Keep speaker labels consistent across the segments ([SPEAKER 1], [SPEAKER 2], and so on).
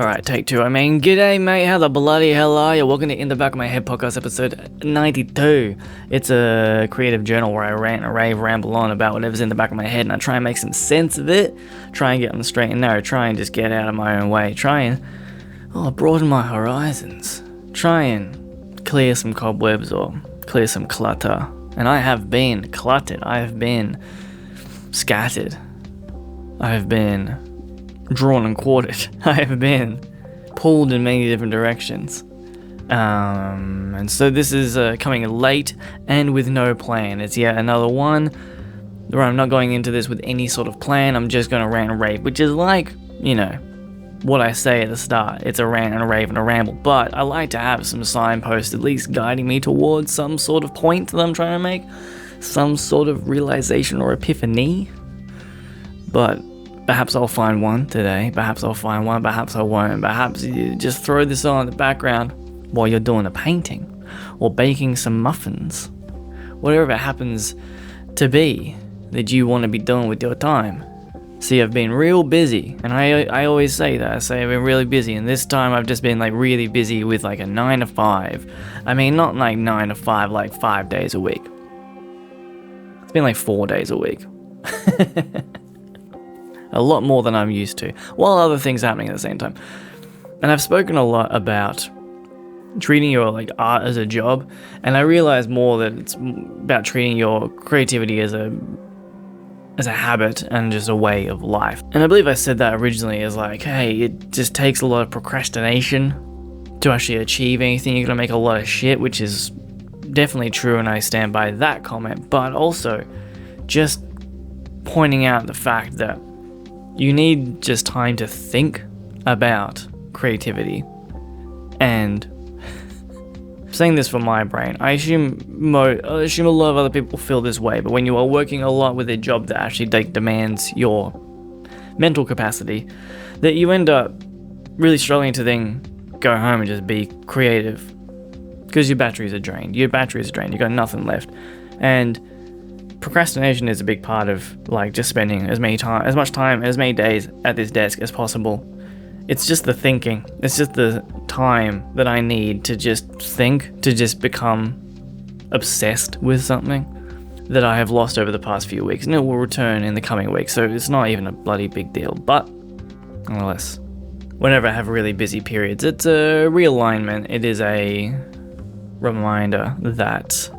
[SPEAKER 1] Alright, take two. G'day mate, how the bloody hell are you? Welcome to In the Back of My Head podcast episode 92. It's a creative journal where I rant and rave, ramble on about whatever's in the back of my head and I try and make some sense of it. Try and get on the straight and narrow. Try and just get out of my own way. Try and broaden my horizons. Try and clear some cobwebs or clear some clutter. And I have been cluttered. I have been scattered. I have been drawn and quartered. I have been pulled in many different directions. And so this is coming late and with no plan. It's yet another one where I'm not going into this with any sort of plan. I'm just going to rant and rave, which is like, what I say at the start. It's a rant and a rave and a ramble. But I like to have some signposts at least guiding me towards some sort of point that I'm trying to make. Some sort of realization or epiphany. But perhaps I'll find one today, perhaps I'll find one, perhaps I won't, perhaps you just throw this on in the background while you're doing a painting, or baking some muffins, whatever it happens to be that you want to be doing with your time. See, I've been real busy, and I always say that, I say I've been really busy, and this time I've just been really busy with a 9 to 5. Not 9 to 5, 5 days a week. It's been 4 days a week. A lot more than I'm used to, while other things happening at the same time. And I've spoken a lot about treating your art as a job, and I realize more that it's about treating your creativity as a habit and just a way of life. And I believe I said that originally as hey, it just takes a lot of procrastination to actually achieve anything. You're gonna make a lot of shit, which is definitely true, and I stand by that comment, but also just pointing out the fact that you need just time to think about creativity. And saying this for my brain, I assume a lot of other people feel this way, but when you are working a lot with a job that actually demands your mental capacity, that you end up really struggling to then go home and just be creative, because your batteries are drained. You've got nothing left. And procrastination is a big part of just spending as much time, as many days at this desk as possible. It's just the thinking. It's just the time that I need to just think, to just become obsessed with something that I have lost over the past few weeks, and it will return in the coming weeks, so it's not even a bloody big deal. But nonetheless, whenever I have really busy periods, it's a realignment. It is a reminder that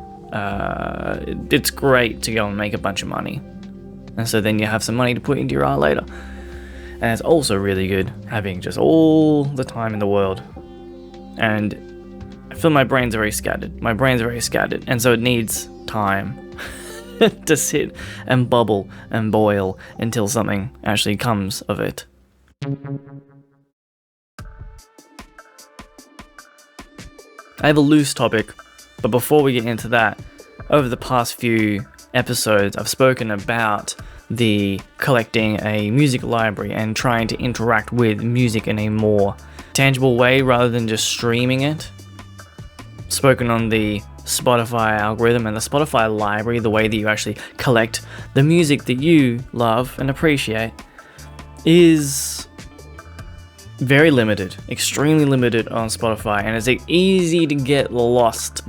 [SPEAKER 1] it's great to go and make a bunch of money, and so then you have some money to put into your art later. And it's also really good having just all the time in the world. And I feel my brain's very scattered, and so it needs time to sit and bubble and boil until something actually comes of it. I have a loose topic, but before we get into that, over the past few episodes, I've spoken about the collecting a music library and trying to interact with music in a more tangible way rather than just streaming it. Spoken on the Spotify algorithm and the Spotify library, the way that you actually collect the music that you love and appreciate is very limited, extremely limited on Spotify, and it's easy to get lost.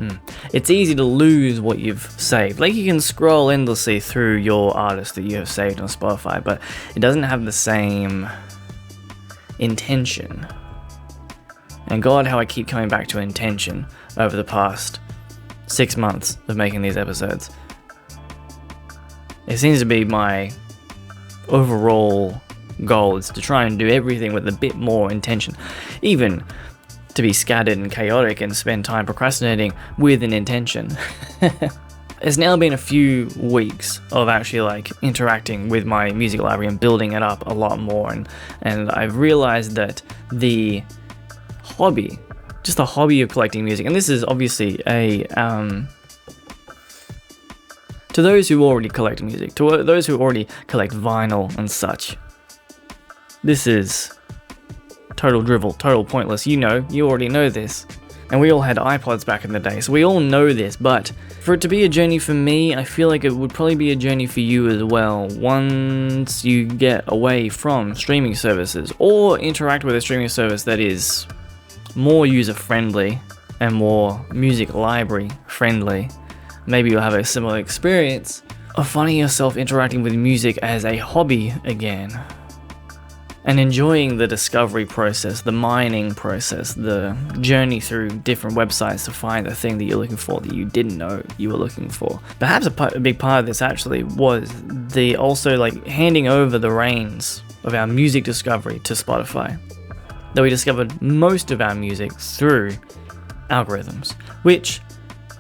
[SPEAKER 1] It's easy to lose what you've saved. You can scroll endlessly through your artists that you have saved on Spotify, but it doesn't have the same intention. And God, how I keep coming back to intention over the past 6 months of making these episodes. It seems to be my overall goal is to try and do everything with a bit more intention, even to be scattered and chaotic and spend time procrastinating with an intention. It's now been a few weeks of actually interacting with my music library and building it up a lot more, and I've realized that the hobby of collecting music, and this is obviously a to those who already collect music, to those who already collect vinyl and such, this is total drivel, total pointless. You already know this. And we all had iPods back in the day, so we all know this, but for it to be a journey for me, I feel like it would probably be a journey for you as well once you get away from streaming services or interact with a streaming service that is more user-friendly and more music library friendly. Maybe you'll have a similar experience of finding yourself interacting with music as a hobby again and enjoying the discovery process, the mining process, the journey through different websites to find the thing that you're looking for that you didn't know you were looking for. Perhaps a big part of this actually was the also like handing over the reins of our music discovery to Spotify. That we discovered most of our music through algorithms, which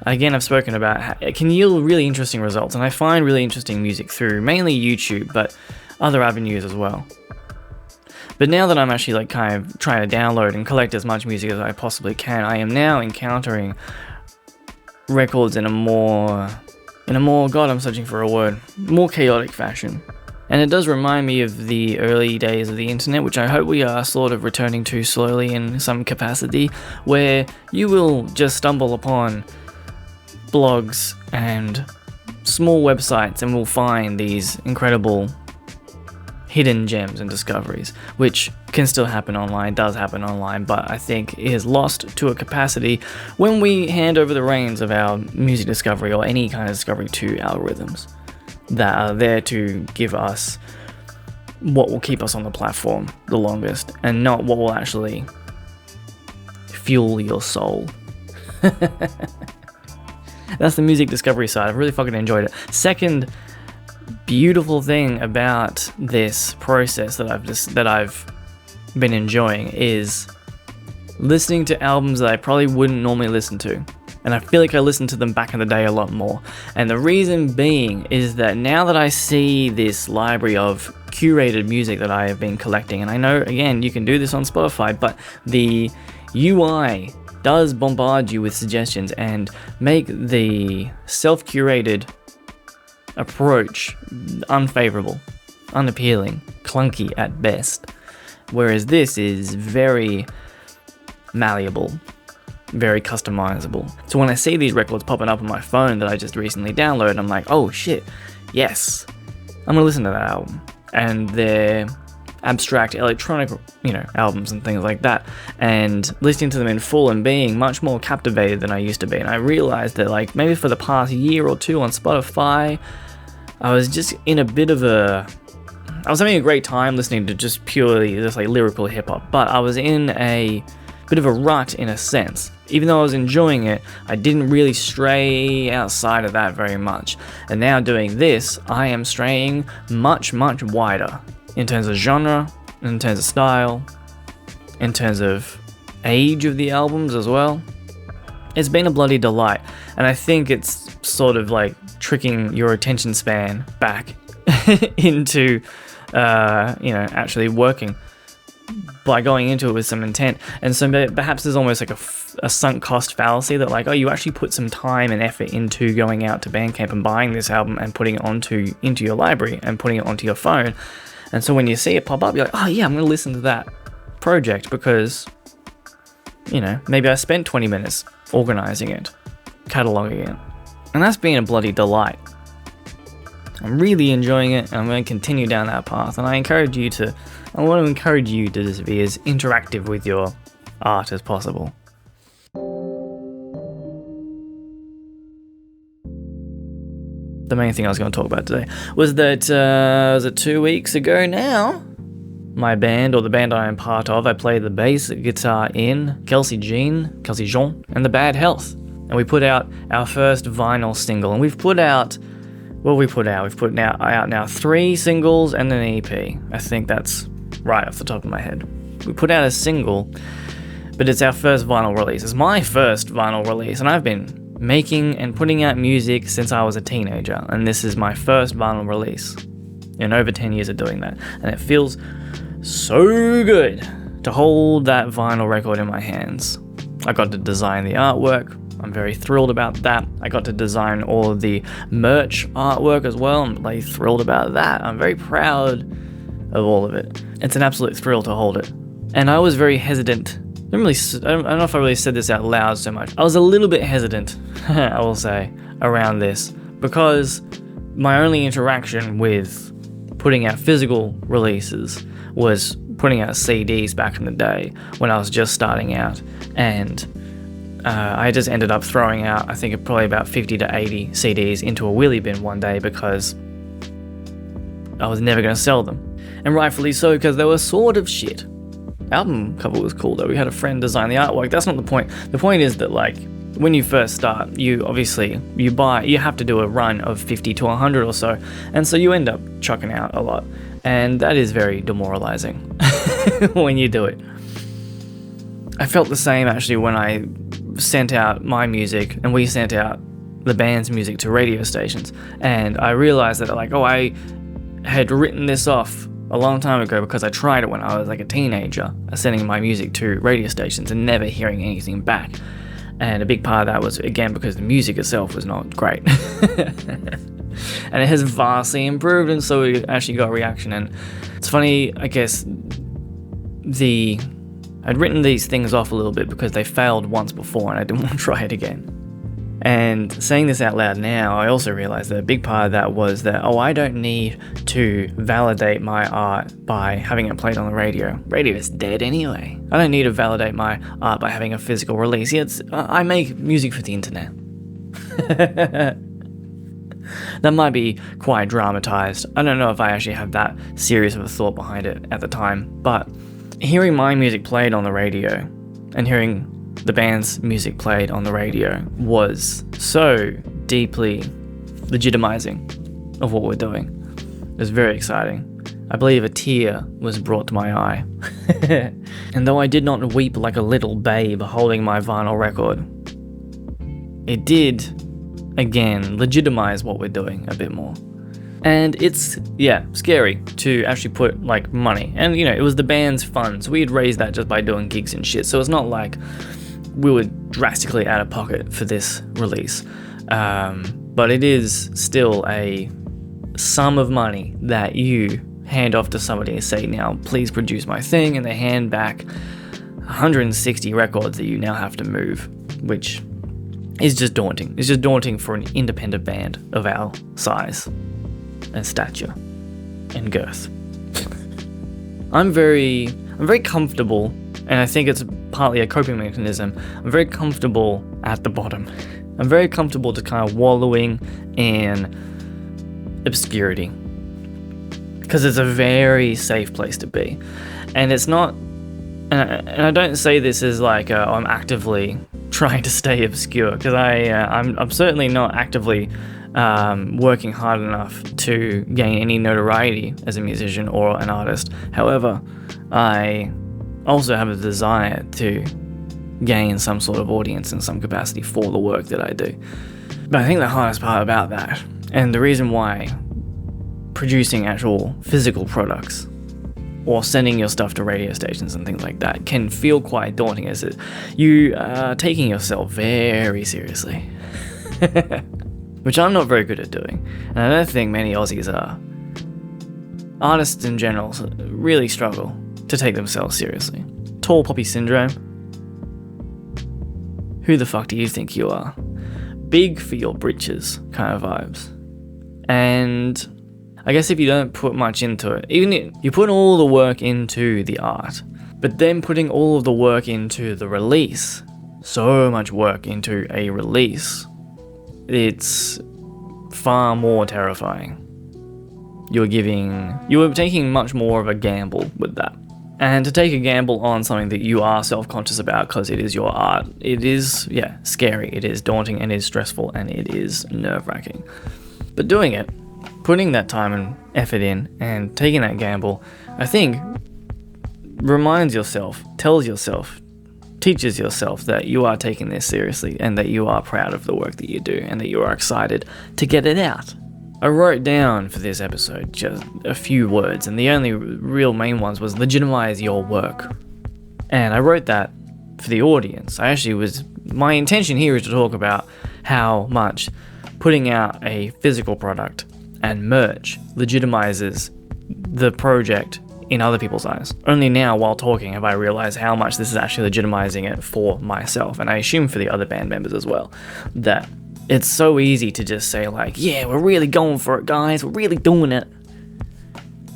[SPEAKER 1] again I've spoken about can yield really interesting results, and I find really interesting music through mainly YouTube, but other avenues as well. But now that I'm actually like kind of trying to download and collect as much music as I possibly can, I am now encountering records in a more, God, I'm searching for a word, more chaotic fashion. And it does remind me of the early days of the internet, which I hope we are sort of returning to slowly in some capacity, where you will just stumble upon blogs and small websites and will find these incredible hidden gems and discoveries, which can still happen online, does happen online, but I think is lost to a capacity when we hand over the reins of our music discovery or any kind of discovery to algorithms that are there to give us what will keep us on the platform the longest and not what will actually fuel your soul. That's the music discovery side. I've really fucking enjoyed it. Second beautiful thing about this process that I've been enjoying is listening to albums that I probably wouldn't normally listen to. And I feel like I listened to them back in the day a lot more. And the reason being is that now that I see this library of curated music that I have been collecting, and I know, again, you can do this on Spotify, but the UI does bombard you with suggestions and make the self-curated approach unfavorable, unappealing, clunky at best. Whereas this is very malleable, very customizable. So when I see these records popping up on my phone that I just recently downloaded, I'm like, oh shit, yes, I'm gonna listen to that album. And they're abstract electronic, albums and things like that, and listening to them in full and being much more captivated than I used to be. And I realized that like maybe for the past year or two on Spotify, I was just in a bit of I was having a great time listening to just purely just like lyrical hip hop, but I was in a bit of a rut in a sense. Even though I was enjoying it, I didn't really stray outside of that very much. And now doing this, I am straying much, much wider in terms of genre, in terms of style, in terms of age of the albums as well. It's been a bloody delight, and I think it's sort of like tricking your attention span back into, actually working by going into it with some intent. And so perhaps there's almost like a sunk cost fallacy that like, oh, you actually put some time and effort into going out to Bandcamp and buying this album and putting it into your library and putting it onto your phone. And so when you see it pop up, you're like, oh yeah, I'm going to listen to that project because, maybe I spent 20 minutes organizing it, cataloging it. And that's been a bloody delight. I'm really enjoying it, and I'm going to continue down that path. And I want to encourage you to just be as interactive with your art as possible. The main thing I was going to talk about today was that, was it 2 weeks ago now? My band, or the band I am part of, I play the bass guitar in Kelsey Jean, and the Bad Health. And we put out our first vinyl single. And we've put out, We've put out now 3 singles and an EP. I think that's right off the top of my head. We put out a single, but it's our first vinyl release. It's my first vinyl release, and I've been making and putting out music since I was a teenager, and this is my first vinyl release in over 10 years of doing that. And it feels so good to hold that vinyl record in my hands. I got to design the artwork. I'm very thrilled about that. I got to design all of the merch artwork as well. I'm like thrilled about that. I'm very proud of all of it. It's an absolute thrill to hold it. And I was very hesitant don't know if I really said this out loud so much. I was a little bit hesitant, I will say, around this, because my only interaction with putting out physical releases was putting out CDs back in the day when I was just starting out, and I just ended up throwing out, I think, probably about 50 to 80 CDs into a wheelie bin one day because I was never going to sell them. And rightfully so, because they were sort of shit. Album cover was cool though. We had a friend design the artwork. That's not the point. The point is that, like, when you first start, you have to do a run of 50 to 100 or so, and so you end up chucking out a lot, and that is very demoralizing when you do it. I felt the same actually when I sent out my music, and we sent out the band's music to radio stations, and I realized that, like, I had written this off a long time ago because I tried it when I was like a teenager, sending my music to radio stations and never hearing anything back. And a big part of that was, again, because the music itself was not great. And it has vastly improved, and so we actually got a reaction. And it's funny, I guess, I'd written these things off a little bit because they failed once before and I didn't want to try it again. And saying this out loud now, I also realized that a big part of that was that, I don't need to validate my art by having it played on the radio. Radio is dead anyway. I don't need to validate my art by having a physical release. I make music for the internet. That might be quite dramatized. I don't know if I actually had that serious of a thought behind it at the time, but hearing my music played on the radio and hearing the band's music played on the radio was so deeply legitimizing of what we're doing. It was very exciting. I believe a tear was brought to my eye. And though I did not weep like a little babe holding my vinyl record, it did, again, legitimize what we're doing a bit more. And it's, scary to actually put, like, money. And, it was the band's funds. We had raised that just by doing gigs and shit, so it's not like we were drastically out of pocket for this release. But it is still a sum of money that you hand off to somebody and say, now, please produce my thing, and they hand back 160 records that you now have to move, which is just daunting. It's just daunting for an independent band of our size and stature and girth. I'm very comfortable, and I think it's partly a coping mechanism. I'm very comfortable at the bottom. I'm very comfortable just kind of wallowing in obscurity, because it's a very safe place to be. And it's not, and I don't say this as like I'm actively trying to stay obscure, because I'm certainly not actively working hard enough to gain any notoriety as a musician or an artist. However, I also have a desire to gain some sort of audience in some capacity for the work that I do. But I think the hardest part about that, and the reason why producing actual physical products or sending your stuff to radio stations and things like that can feel quite daunting, is that you are taking yourself very seriously. Which I'm not very good at doing, and I don't think many Aussies are. Artists in general really struggle to take themselves seriously. Tall poppy syndrome? Who the fuck do you think you are? Big for your britches kind of vibes. And I guess if you don't put much into it, even if you put all the work into the art, but then putting all of the work into the release, so much work into a release, it's far more terrifying. You're taking much more of a gamble with that. And to take a gamble on something that you are self-conscious about because it is your art, it is, scary, it is daunting, and it is stressful, and it is nerve-wracking. But doing it, putting that time and effort in, and taking that gamble, I think reminds yourself, tells yourself, teaches yourself that you are taking this seriously and that you are proud of the work that you do and that you are excited to get it out. I wrote down for this episode just a few words, and the only real main ones was legitimize your work. And I wrote that for the audience. My intention here is to talk about how much putting out a physical product and merch legitimizes the project in other people's eyes. Only now, while talking, have I realized how much this is actually legitimizing it for myself, and I assume for the other band members as well, that it's so easy to just say like, yeah, we're really going for it, guys, we're really doing it.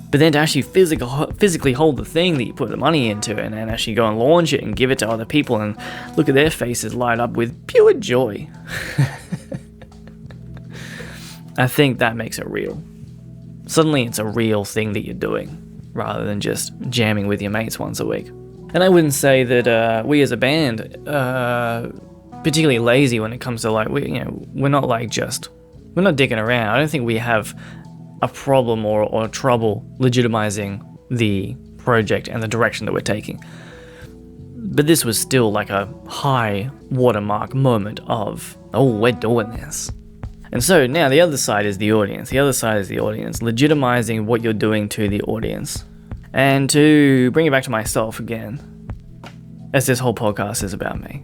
[SPEAKER 1] But then to actually physically hold the thing that you put the money into and then actually go and launch it and give it to other people and look at their faces light up with pure joy. I think that makes it real. Suddenly it's a real thing that you're doing rather than just jamming with your mates once a week. And I wouldn't say that we as a band particularly lazy when it comes to like, we're not dicking around. I don't think we have a problem or trouble legitimizing the project and the direction that we're taking. But this was still like a high watermark moment of, oh, we're doing this. And so now the other side is the audience. The other side is the audience, legitimizing what you're doing to the audience. And to bring it back to myself again, as this whole podcast is about me.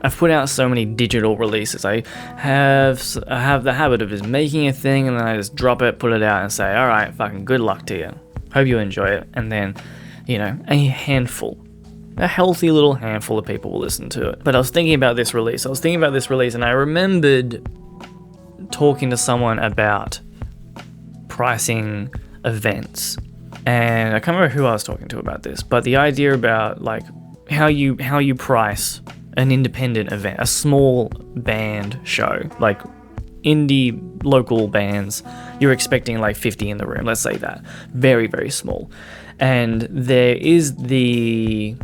[SPEAKER 1] I've put out so many digital releases. I have the habit of just making a thing and then I just drop it, put it out and say, all right, fucking good luck to you. Hope you enjoy it. And then, a healthy little handful of people will listen to it. But I was thinking about this release. And I remembered talking to someone about pricing events. And I can't remember who I was talking to about this, but the idea about like how you price an independent event, a small band show, like indie local bands, you're expecting like 50 in the room, let's say that. Very, very small. And there is the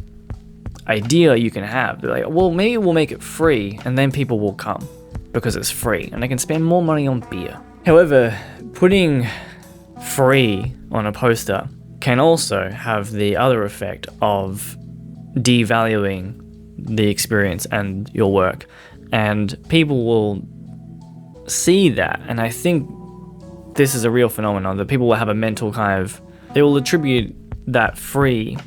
[SPEAKER 1] idea you can have, they're like, well, maybe we'll make it free and then people will come because it's free and they can spend more money on beer. However, putting free on a poster can also have the other effect of devaluing the experience and your work, and people will see that, and I think this is a real phenomenon, that people will have a mental they will attribute that free,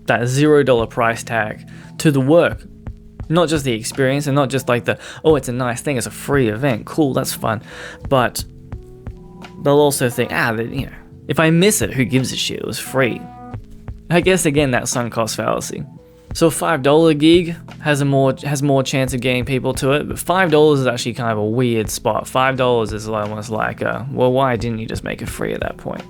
[SPEAKER 1] that $0 price tag to the work, not just the experience and not just like it's a nice thing, it's a free event, cool, that's fun, but they'll also think, if I miss it, who gives a shit, it was free. I guess again, that sunk cost fallacy. So a $5 gig has more chance of getting people to it, but $5 is actually kind of a weird spot. $5 is almost like why didn't you just make it free at that point?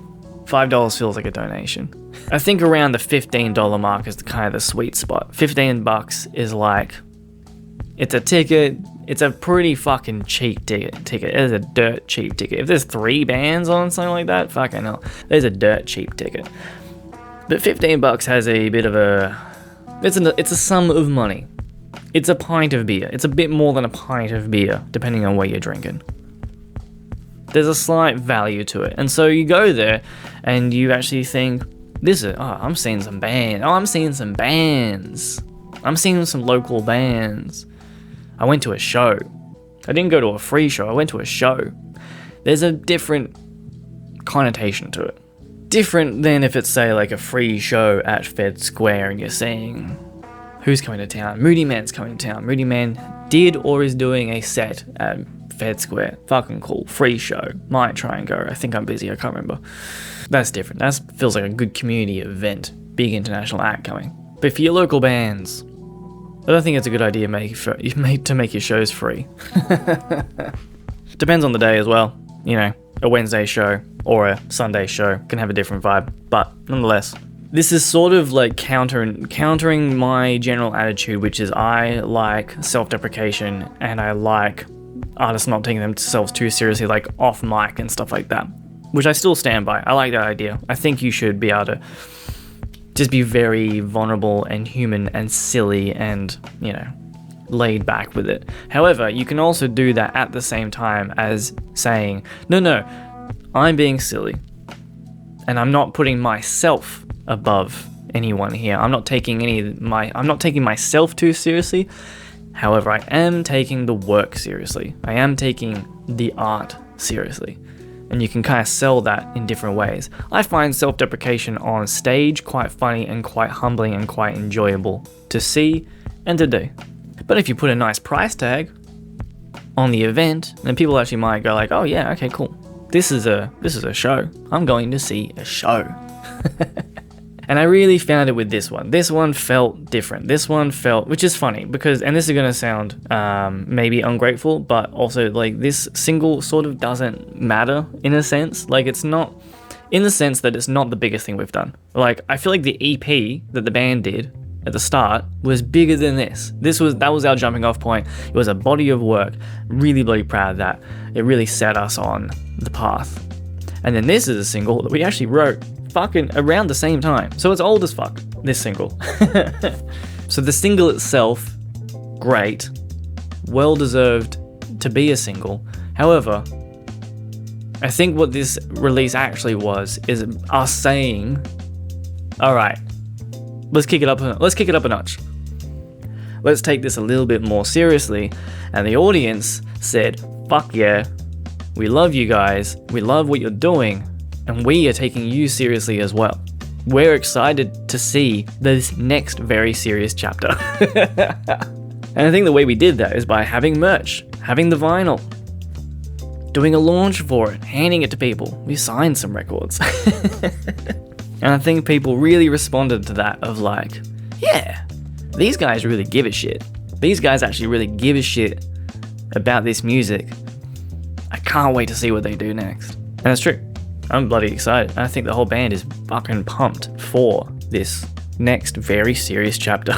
[SPEAKER 1] $5 feels like a donation. I think around the $15 mark is kind of the sweet spot. $15 is like, it's a ticket, it's a pretty fucking cheap ticket. It is a dirt cheap ticket. If there's 3 bands on something like that, fucking hell, there's a dirt cheap ticket. But $15 has a bit of it's a sum of money. It's a pint of beer. It's a bit more than a pint of beer, depending on what you're drinking. There's a slight value to it. And so you go there and you actually think, I'm seeing some bands. I'm seeing some bands. I'm seeing some local bands. I went to a show. I didn't go to a free show. I went to a show. There's a different connotation to it. Different than if it's, say, like a free show at Fed Square and you're saying, who's coming to town? Moody Man's coming to town. Moody Man did or is doing a set at Fed Square. Fucking cool. Free show. Might try and go. I think I'm busy. I can't remember. That's different. That feels like a good community event. Big international act coming. But for your local bands, I don't think it's a good idea to make your shows free. Depends on the day as well. A Wednesday show or a Sunday show can have a different vibe, but nonetheless, this is sort of like countering my general attitude, which is I like self-deprecation and I like artists not taking themselves too seriously, like off mic and stuff like that, which I still stand by. I like that idea. I think you should be able to just be very vulnerable and human and silly and, laid back with it. However, you can also do that at the same time as saying, no, I'm being silly and I'm not putting myself above anyone here. I'm not taking myself too seriously. However, I am taking the work seriously. I am taking the art seriously. And you can kind of sell that in different ways. I find self-deprecation on stage quite funny and quite humbling and quite enjoyable to see and to do. But if you put a nice price tag on the event, then people actually might go like, oh yeah, okay, cool. this is a show. I'm going to see a show. And I really found it with this one. This one felt different. This one felt, which is funny because, and this is going to sound maybe ungrateful, but also like this single sort of doesn't matter in a sense. Like it's not, in the sense that it's not the biggest thing we've done. Like I feel like the EP that the band did at the start was bigger than this. That was our jumping off point. It was a body of work. Really bloody proud of that. It really set us on the path. And then this is a single that we actually wrote fucking around the same time. So it's old as fuck, this single. So the single itself, great. Well deserved to be a single. However, I think what this release actually was is us saying, all right, let's kick it up a notch. Let's take this a little bit more seriously. And the audience said, fuck yeah, we love you guys, we love what you're doing, and we are taking you seriously as well. We're excited to see this next very serious chapter. And I think the way we did that is by having merch, having the vinyl, doing a launch for it, handing it to people. We signed some records. And I think people really responded to that of like, yeah, these guys really give a shit. These guys actually really give a shit about this music. I can't wait to see what they do next. And it's true. I'm bloody excited. I think the whole band is fucking pumped for this next very serious chapter.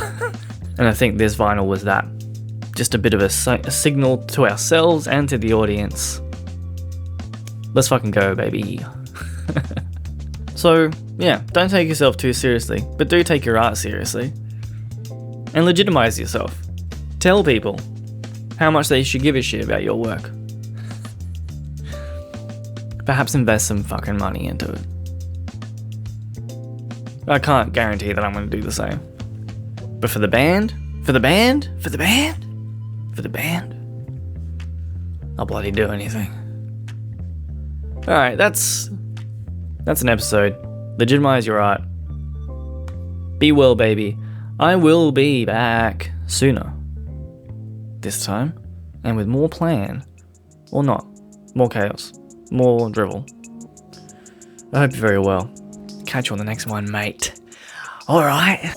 [SPEAKER 1] And I think this vinyl was that. Just a bit of a signal to ourselves and to the audience. Let's fucking go, baby. So, yeah, don't take yourself too seriously, but do take your art seriously. And legitimize yourself. Tell people how much they should give a shit about your work. Perhaps invest some fucking money into it. I can't guarantee that I'm going to do the same. But for the band, I'll bloody do anything. Alright, that's an episode. Legitimize your art. Be well, baby. I will be back sooner. This time. And with more plan. Or not. More chaos. More drivel. I hope you're very well. Catch you on the next one, mate. Alright.